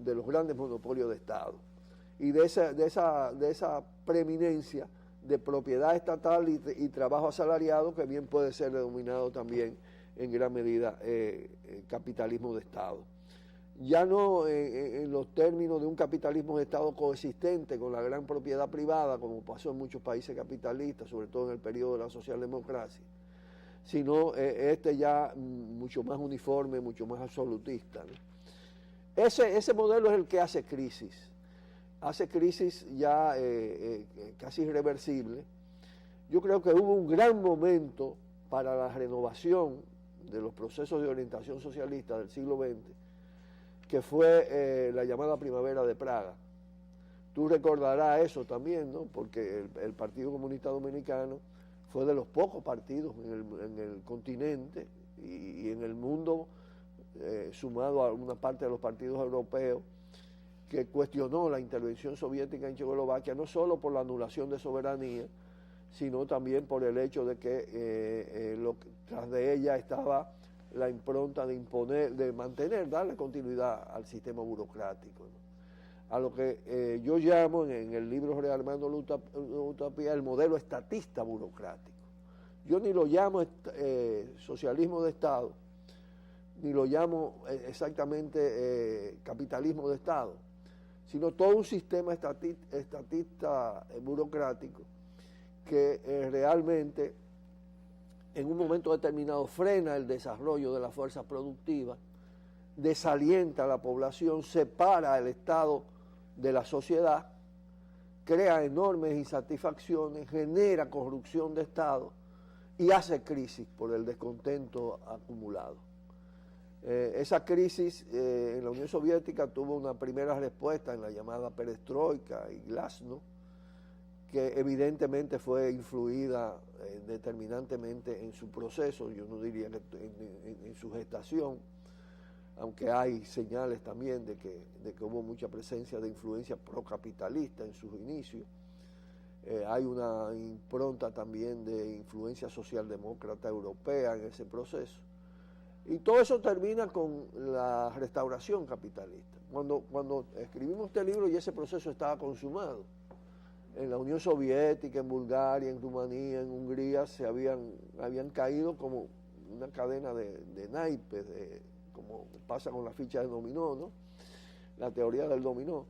de los grandes monopolios de Estado y de esa preeminencia de propiedad estatal y trabajo asalariado, que bien puede ser denominado también en gran medida capitalismo de Estado. Ya no en los términos de un capitalismo de Estado coexistente con la gran propiedad privada, como pasó en muchos países capitalistas, sobre todo en el periodo de la socialdemocracia, sino ya mucho más uniforme, mucho más absolutista, ¿no? Ese modelo es el que hace crisis ya casi irreversible. Yo creo que hubo un gran momento para la renovación de los procesos de orientación socialista del siglo XX, que fue la llamada Primavera de Praga. Tú recordarás eso también, ¿no? Porque el Partido Comunista Dominicano fue de los pocos partidos en el continente y en el mundo, sumado a una parte de los partidos europeos, que cuestionó la intervención soviética en Checoslovaquia, no solo por la anulación de soberanía, sino también por el hecho de que tras de ella estaba la impronta de imponer, de mantener, darle continuidad al sistema burocrático, ¿no? A lo que yo llamo en el libro Jorge Armando Utopía el modelo estatista burocrático. Yo ni lo llamo socialismo de Estado, ni lo llamo exactamente capitalismo de Estado, sino todo un sistema estatista burocrático que realmente en un momento determinado frena el desarrollo de la fuerza productiva, desalienta a la población, separa al Estado de la sociedad, crea enormes insatisfacciones, genera corrupción de Estado y hace crisis por el descontento acumulado. Esa crisis en la Unión Soviética tuvo una primera respuesta en la llamada perestroika y glasnost, que evidentemente fue influida determinantemente en su proceso, yo no diría que en su gestación, aunque hay señales también de que hubo mucha presencia de influencia procapitalista en sus inicios. Hay una impronta también de influencia socialdemócrata europea en ese proceso. Y todo eso termina con la restauración capitalista. Cuando escribimos este libro y ese proceso estaba consumado, en la Unión Soviética, en Bulgaria, en Rumanía, en Hungría, habían caído como una cadena de naipes, como pasa con la ficha de dominó, ¿no? La teoría del dominó.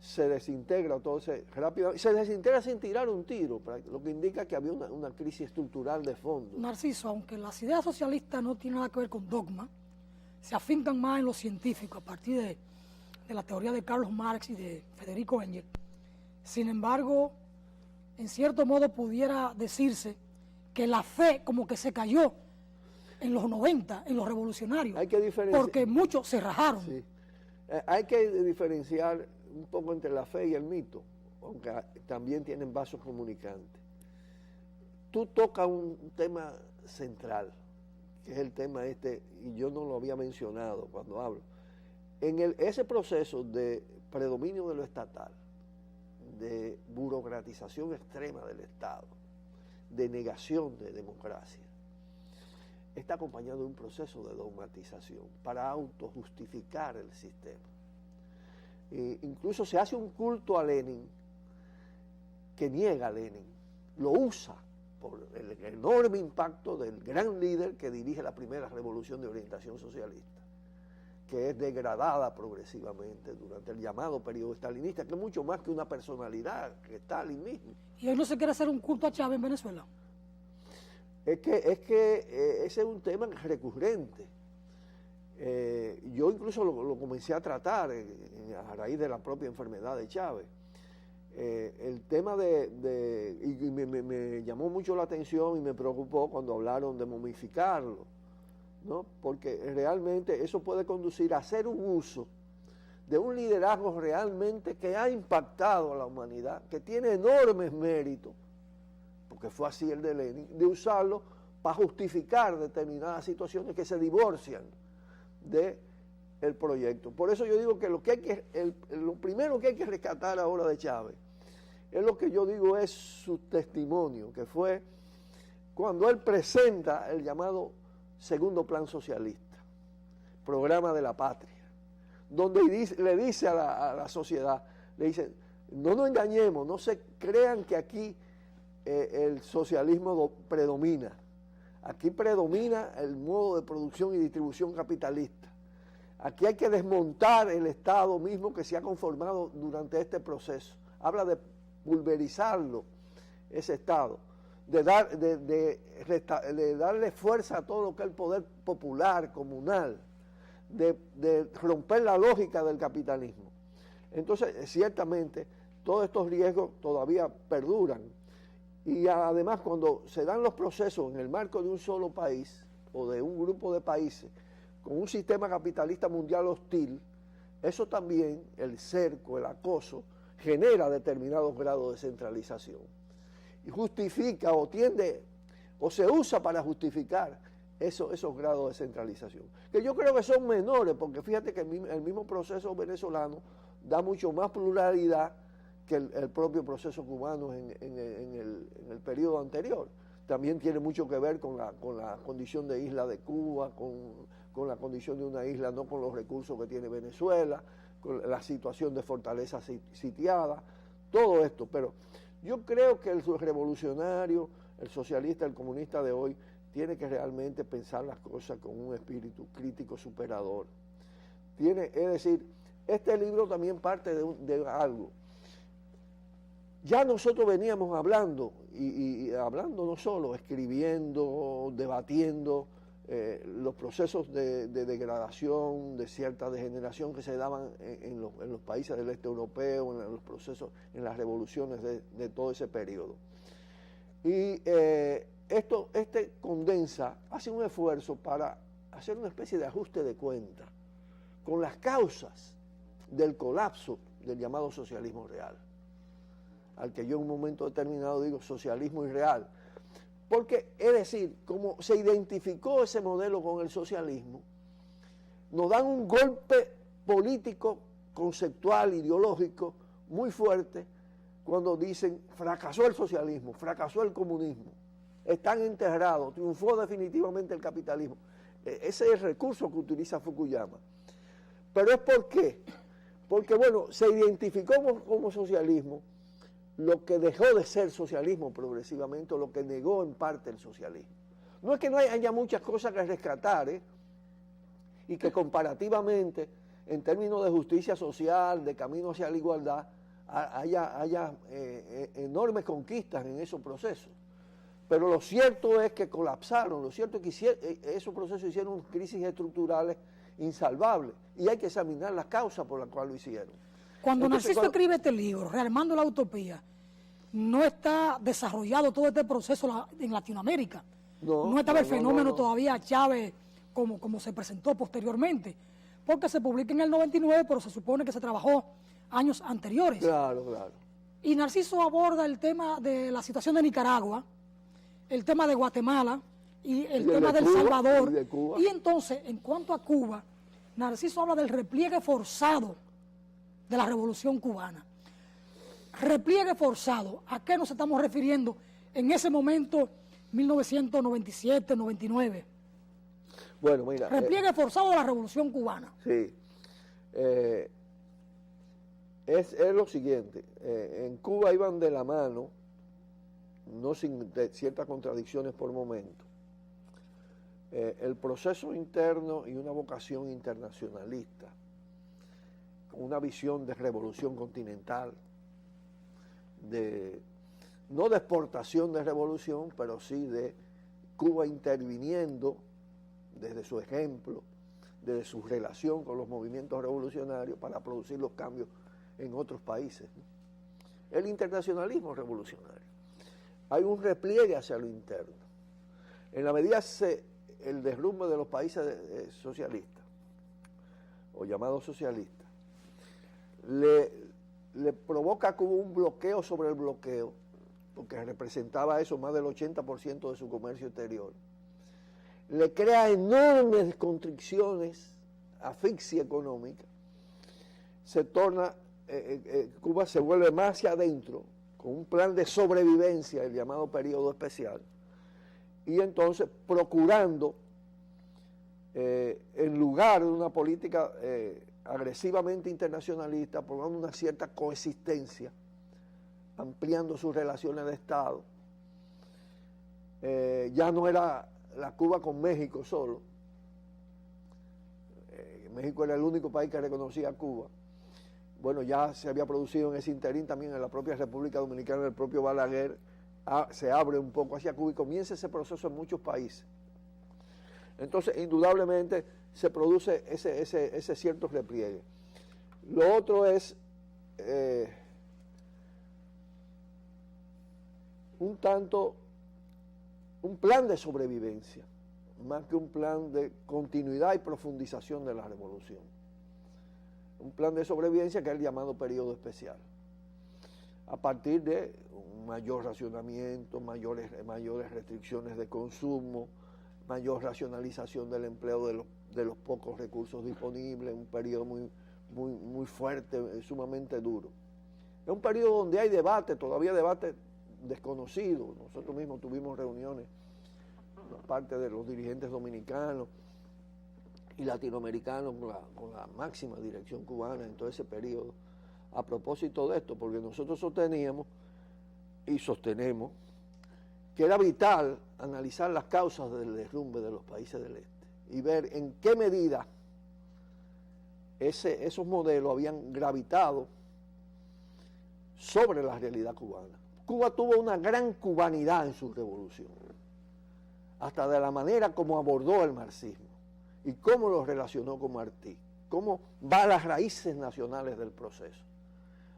Se desintegra todo rápido, se desintegra sin tirar un tiro, lo que indica que había una crisis estructural de fondo. Narciso, aunque las ideas socialistas no tienen nada que ver con dogma, se afincan más en lo científico a partir de la teoría de Carlos Marx y de Federico Engels. Sin embargo, en cierto modo pudiera decirse que la fe como que se cayó en los 90, en los revolucionarios, hay que diferenciar, porque muchos se rajaron. Sí. Hay que diferenciar un poco entre la fe y el mito, aunque también tienen vasos comunicantes. Tú tocas un tema central, que es el tema y yo no lo había mencionado cuando hablo. En ese proceso de predominio de lo estatal, de burocratización extrema del Estado, de negación de democracia, está acompañado de un proceso de dogmatización para autojustificar el sistema. Incluso se hace un culto a Lenin que niega a Lenin, lo usa por el enorme impacto del gran líder que dirige la primera revolución de orientación socialista, que es degradada progresivamente durante el llamado periodo stalinista, que es mucho más que una personalidad, que Stalin mismo. ¿Y hoy no se quiere hacer un culto a Chávez en Venezuela? Es que ese es un tema recurrente. Yo incluso lo comencé a tratar a raíz de la propia enfermedad de Chávez. El tema y me llamó mucho la atención y me preocupó cuando hablaron de momificarlo, ¿no? Porque realmente eso puede conducir a hacer un uso de un liderazgo realmente que ha impactado a la humanidad, que tiene enormes méritos, porque fue así el de Lenin, de usarlo para justificar determinadas situaciones que se divorcian del proyecto. Por eso yo digo que lo primero que hay que rescatar ahora de Chávez es lo que yo digo es su testimonio, que fue cuando él presenta el llamado segundo plan socialista, programa de la patria, donde le dice a la sociedad, le dice, no nos engañemos, no se crean que aquí el socialismo predomina. Aquí predomina el modo de producción y distribución capitalista. Aquí hay que desmontar el Estado mismo que se ha conformado durante este proceso. Habla de pulverizarlo, ese Estado, de darle fuerza a todo lo que es el poder popular, comunal, de romper la lógica del capitalismo. Entonces, ciertamente, todos estos riesgos todavía perduran. Y además, cuando se dan los procesos en el marco de un solo país o de un grupo de países con un sistema capitalista mundial hostil, eso también, el cerco, el acoso, genera determinados grados de centralización. Y justifica o tiende, o se usa para justificar esos grados de centralización. Que yo creo que son menores, porque fíjate que el mismo proceso venezolano da mucho más pluralidad que el propio proceso cubano en el periodo anterior. También tiene mucho que ver con la condición de isla de Cuba, con la condición de una isla no con los recursos que tiene Venezuela, con la situación de fortaleza sitiada, todo esto. Pero yo creo que el revolucionario, el socialista, el comunista de hoy, tiene que realmente pensar las cosas con un espíritu crítico superador. Es decir, este libro también parte de algo. Ya nosotros veníamos hablando, y hablando no solo, escribiendo, debatiendo los procesos de degradación, de cierta degeneración que se daban en los países del este europeo, en los procesos, en las revoluciones de todo ese periodo. Y este condensa, hace un esfuerzo para hacer una especie de ajuste de cuenta con las causas del colapso del llamado socialismo real, al que yo en un momento determinado digo socialismo irreal, porque es decir, como se identificó ese modelo con el socialismo, nos dan un golpe político, conceptual, ideológico muy fuerte cuando dicen fracasó el socialismo, fracasó el comunismo, están enterrados, triunfó definitivamente el capitalismo. Ese es el recurso que utiliza Fukuyama. Pero es ¿por qué? Porque, bueno, se identificó como socialismo lo que dejó de ser socialismo progresivamente, o lo que negó en parte el socialismo. No es que no haya muchas cosas que rescatar, y que comparativamente, en términos de justicia social, de camino hacia la igualdad, haya enormes conquistas en esos procesos. Pero lo cierto es que colapsaron, lo cierto es que esos procesos hicieron crisis estructurales insalvables, y hay que examinar las causas por las cuales lo hicieron. Cuando Narciso escribe este libro, Rearmando la Utopía, no está desarrollado todo este proceso en Latinoamérica. No estaba el fenómeno todavía Chávez como se presentó posteriormente, porque se publica en el 99, pero se supone que se trabajó años anteriores. Claro, claro. Y Narciso aborda el tema de la situación de Nicaragua, el tema de Guatemala y el tema del Salvador. Y entonces, en cuanto a Cuba, Narciso habla del repliegue forzado de la Revolución Cubana. Repliegue forzado, ¿a qué nos estamos refiriendo en ese momento, 1997-99? Bueno, mira. Repliegue forzado de la Revolución Cubana. Sí. Es lo siguiente, en Cuba iban de la mano, no sin ciertas contradicciones por momento, el proceso interno y una vocación internacionalista, con una visión de revolución continental, no de exportación de revolución, pero sí de Cuba interviniendo desde su ejemplo, desde su relación con los movimientos revolucionarios para producir los cambios en otros países. El internacionalismo revolucionario. Hay un repliegue hacia lo interno. En la medida el derrumbe de los países socialistas, o llamados socialistas, le provoca a Cuba un bloqueo sobre el bloqueo, porque representaba eso más del 80% de su comercio exterior. Le crea enormes constricciones, asfixia económica, se torna, Cuba se vuelve más hacia adentro, con un plan de sobrevivencia, el llamado periodo especial, y entonces procurando, en lugar de una política agresivamente internacionalista, probando una cierta coexistencia, ampliando sus relaciones de Estado. Ya no era la Cuba con México solo. México era el único país que reconocía a Cuba. Bueno, ya se había producido en ese interín también en la propia República Dominicana, el propio Balaguer se abre un poco hacia Cuba y comienza ese proceso en muchos países. Entonces, indudablemente, se produce ese cierto repliegue. Lo otro es un plan de sobrevivencia, más que un plan de continuidad y profundización de la revolución. Un plan de sobrevivencia que es el llamado periodo especial. A partir de un mayor racionamiento, mayores restricciones de consumo, mayor racionalización del empleo de los pocos recursos disponibles, un periodo muy fuerte, sumamente duro. Es un periodo donde hay debate, todavía debate desconocido. Nosotros mismos tuvimos reuniones, parte de los dirigentes dominicanos y latinoamericanos con la máxima dirección cubana en todo ese periodo, a propósito de esto, porque nosotros sosteníamos y sostenemos que era vital analizar las causas del derrumbe de los países del este y ver en qué medida esos modelos habían gravitado sobre la realidad cubana. Cuba tuvo una gran cubanidad en su revolución, hasta de la manera como abordó el marxismo y cómo lo relacionó con Martí, cómo va a las raíces nacionales del proceso.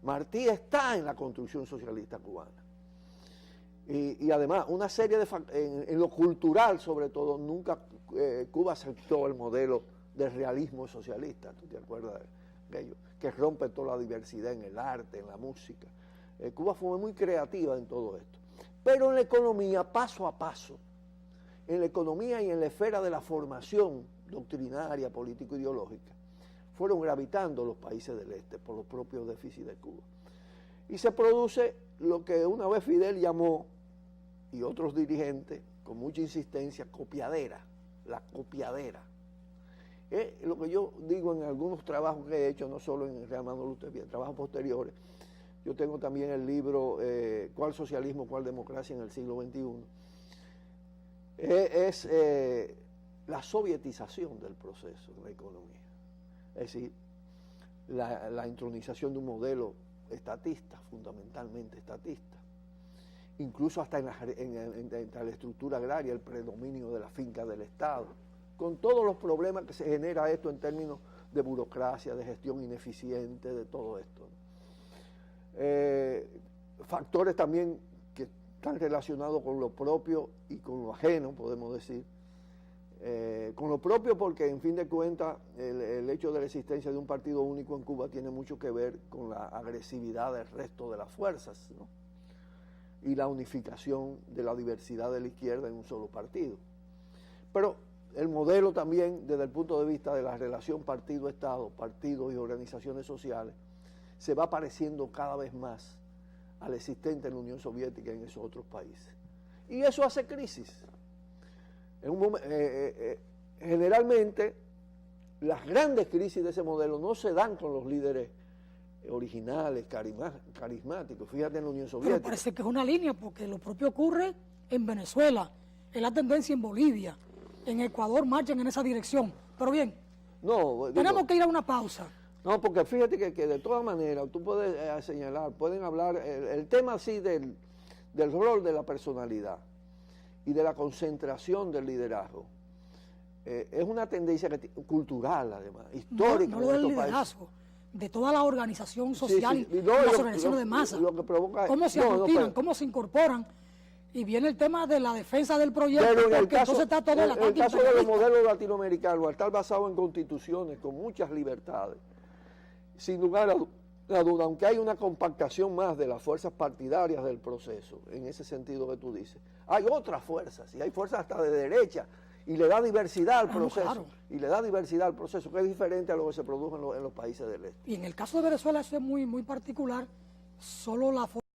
Martí está en la construcción socialista cubana. Y además, una serie de en lo cultural, sobre todo, nunca Cuba aceptó el modelo del realismo socialista, ¿tú te acuerdas de ello? Que rompe toda la diversidad en el arte, en la música. Cuba fue muy creativa en todo esto. Pero en la economía, paso a paso, en la economía y en la esfera de la formación doctrinaria, político-ideológica, fueron gravitando los países del este por los propios déficits de Cuba. Y se produce lo que una vez Fidel llamó, y otros dirigentes, con mucha insistencia, copiadera, la copiadera. Lo que yo digo en algunos trabajos que he hecho, no solo en Real Manuel Lutero, trabajos posteriores. Yo tengo también el libro ¿Cuál socialismo, cuál democracia en el siglo XXI? Es la sovietización del proceso de la economía. Es decir, la intronización de un modelo estatista, fundamentalmente estatista. Incluso hasta en la estructura agraria, el predominio de la finca del Estado, con todos los problemas que se genera esto en términos de burocracia, de gestión ineficiente, de todo esto. Factores también que están relacionados con lo propio y con lo ajeno, podemos decir. Con lo propio porque, en fin de cuentas, el hecho de la existencia de un partido único en Cuba tiene mucho que ver con la agresividad del resto de las fuerzas, ¿no? Y la unificación de la diversidad de la izquierda en un solo partido. Pero el modelo también, desde el punto de vista de la relación partido-Estado, partidos y organizaciones sociales, se va pareciendo cada vez más al existente en la Unión Soviética y en esos otros países. Y eso hace crisis. Generalmente, las grandes crisis de ese modelo no se dan con los líderes originales, carismáticos. Fíjate en la Unión Soviética. Pero parece que es una línea, porque lo propio ocurre en Venezuela, es la tendencia en Bolivia, en Ecuador marchan en esa dirección. Pero bien, tenemos que ir a una pausa. No, porque fíjate que de todas maneras, tú puedes señalar, pueden hablar, el tema así del rol de la personalidad y de la concentración del liderazgo, es una tendencia cultural, además, histórica. No lo del liderazgo, de toda la organización social, y las organizaciones de masa. Lo que provoca, cómo se aglutinan, cómo se incorporan. Y viene el tema de la defensa del proyecto, pero porque entonces está todo el ataque. El caso de los modelos latinoamericanos, al estar basado en constituciones con muchas libertades, sin lugar a duda, aunque hay una compactación más de las fuerzas partidarias del proceso, en ese sentido que tú dices, hay otras fuerzas, y hay fuerzas hasta de derecha, y le da diversidad al proceso, claro. Y le da diversidad al proceso, que es diferente a lo que se produce en los países del este. Y en el caso de Venezuela eso es muy particular, solo la